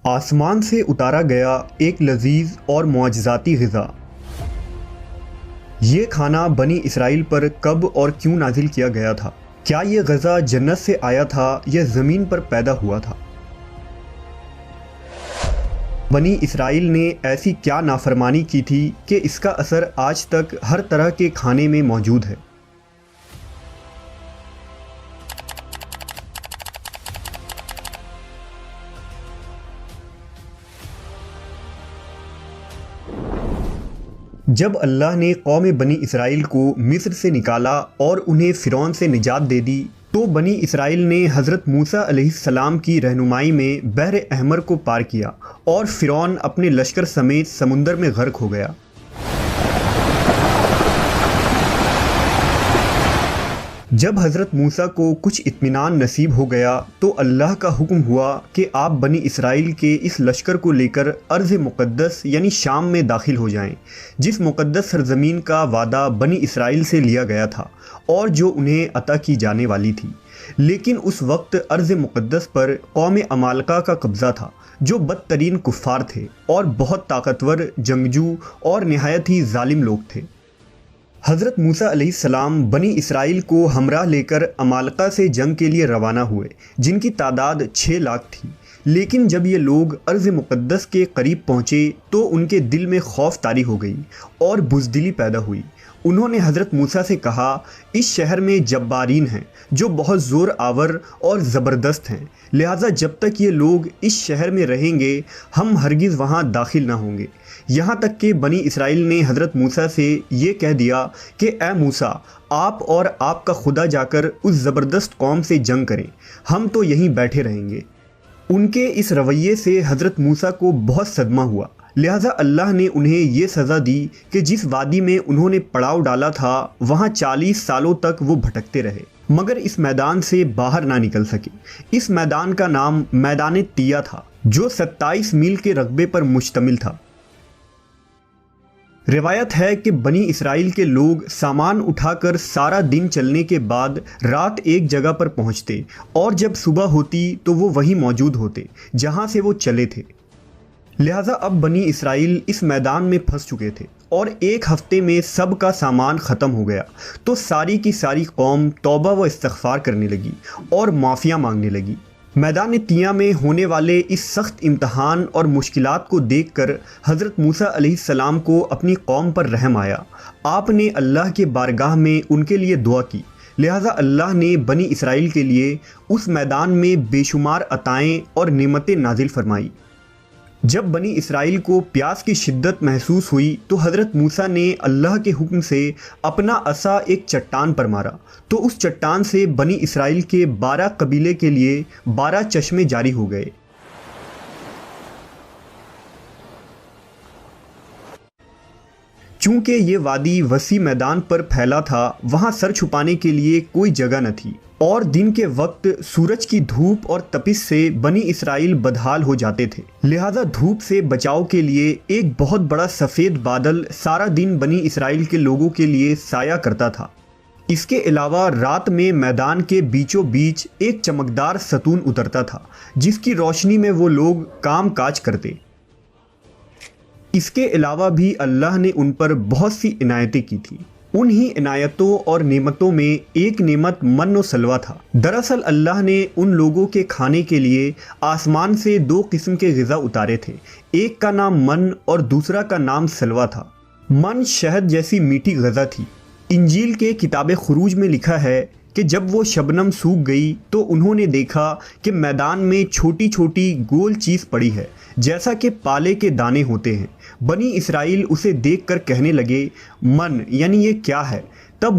آسمان سے اتارا گیا ایک لذیذ اور معجزاتی غذا۔ یہ کھانا بنی اسرائیل پر کب اور کیوں نازل کیا گیا تھا؟ کیا یہ غذا جنت سے آیا تھا یا زمین پر پیدا ہوا تھا؟ بنی اسرائیل نے ایسی کیا نافرمانی کی تھی کہ اس کا اثر آج تک ہر طرح کے کھانے میں موجود ہے؟ جب اللہ نے قوم بنی اسرائیل کو مصر سے نکالا اور انہیں فرعون سے نجات دے دی تو بنی اسرائیل نے حضرت موسیٰ علیہ السلام کی رہنمائی میں بحر احمر کو پار کیا اور فرعون اپنے لشکر سمیت سمندر میں غرق ہو گیا۔ جب حضرت موسیٰ کو کچھ اطمینان نصیب ہو گیا تو اللہ کا حکم ہوا کہ آپ بنی اسرائیل کے اس لشکر کو لے کر ارض مقدس یعنی شام میں داخل ہو جائیں، جس مقدس سرزمین کا وعدہ بنی اسرائیل سے لیا گیا تھا اور جو انہیں عطا کی جانے والی تھی۔ لیکن اس وقت ارض مقدس پر قوم عمالقہ کا قبضہ تھا، جو بدترین کفار تھے اور بہت طاقتور جنگجو اور نہایت ہی ظالم لوگ تھے۔ حضرت موسیٰ علیہ السلام بنی اسرائیل کو ہمراہ لے کر عمالقہ سے جنگ کے لیے روانہ ہوئے، جن کی تعداد 6 لاکھ تھی۔ لیکن جب یہ لوگ ارض مقدس کے قریب پہنچے تو ان کے دل میں خوف طاری ہو گئی اور بزدلی پیدا ہوئی۔ انہوں نے حضرت موسیٰ سے کہا، اس شہر میں جبارین ہیں جو بہت زور آور اور زبردست ہیں، لہٰذا جب تک یہ لوگ اس شہر میں رہیں گے ہم ہرگز وہاں داخل نہ ہوں گے۔ یہاں تک کہ بنی اسرائیل نے حضرت موسیٰ سے یہ کہہ دیا کہ اے موسیٰ، آپ اور آپ کا خدا جا کر اس زبردست قوم سے جنگ کریں، ہم تو یہیں بیٹھے رہیں گے۔ ان کے اس رویے سے حضرت موسیٰ کو بہت صدمہ ہوا، لہٰذا اللہ نے انہیں یہ سزا دی کہ جس وادی میں انہوں نے پڑاؤ ڈالا تھا وہاں 40 سالوں تک وہ بھٹکتے رہے مگر اس میدان سے باہر نہ نکل سکے۔ اس میدان کا نام میدان تیہ تھا، جو 27 میل کے رقبے پر مشتمل تھا۔ روایت ہے کہ بنی اسرائیل کے لوگ سامان اٹھا کر سارا دن چلنے کے بعد رات ایک جگہ پر پہنچتے اور جب صبح ہوتی تو وہ وہیں موجود ہوتے جہاں سے وہ چلے تھے۔ لہٰذا اب بنی اسرائیل اس میدان میں پھنس چکے تھے اور ایک ہفتے میں سب کا سامان ختم ہو گیا تو ساری کی ساری قوم توبہ و استغفار کرنے لگی اور معافیاں مانگنے لگی۔ میدان تیہ میں ہونے والے اس سخت امتحان اور مشکلات کو دیکھ کر حضرت موسیٰ علیہ السلام کو اپنی قوم پر رحم آیا۔ آپ نے اللہ کے بارگاہ میں ان کے لیے دعا کی، لہٰذا اللہ نے بنی اسرائیل کے لیے اس میدان میں بے شمار عطائیں اور نعمتیں نازل فرمائی۔ جب بنی اسرائیل کو پیاس کی شدت محسوس ہوئی تو حضرت موسیٰ نے اللہ کے حکم سے اپنا عصا ایک چٹان پر مارا تو اس چٹان سے بنی اسرائیل کے 12 قبیلے کے لیے 12 چشمے جاری ہو گئے۔ چونکہ یہ وادی وسیع میدان پر پھیلا تھا، وہاں سر چھپانے کے لیے کوئی جگہ نہ تھی اور دن کے وقت سورج کی دھوپ اور تپش سے بنی اسرائیل بدحال ہو جاتے تھے، لہٰذا دھوپ سے بچاؤ کے لیے ایک بہت بڑا سفید بادل سارا دن بنی اسرائیل کے لوگوں کے لیے سایہ کرتا تھا۔ اس کے علاوہ رات میں میدان کے بیچوں بیچ ایک چمکدار ستون اترتا تھا جس کی روشنی میں وہ لوگ کام کاج کرتے۔ اس کے علاوہ بھی اللہ نے ان پر بہت سی عنایتیں کی تھی۔ انہی عنایتوں اور نعمتوں میں ایک نعمت من و سلوہ تھا۔ دراصل اللہ نے ان لوگوں کے کھانے کے لیے آسمان سے 2 قسم کے غذا اتارے تھے، ایک کا نام من اور دوسرا کا نام سلوہ تھا۔ من شہد جیسی میٹھی غذا تھی۔ انجیل کے کتاب خروج میں لکھا ہے کہ جب وہ شبنم سوکھ گئی تو انہوں نے دیکھا کہ میدان میں چھوٹی چھوٹی گول چیز پڑی ہے جیسا کہ پالے کے دانے ہوتے ہیں۔ بنی اسرائیل اسے دیکھ کر کہنے لگے، من یعنی یہ کیا ہے؟ تب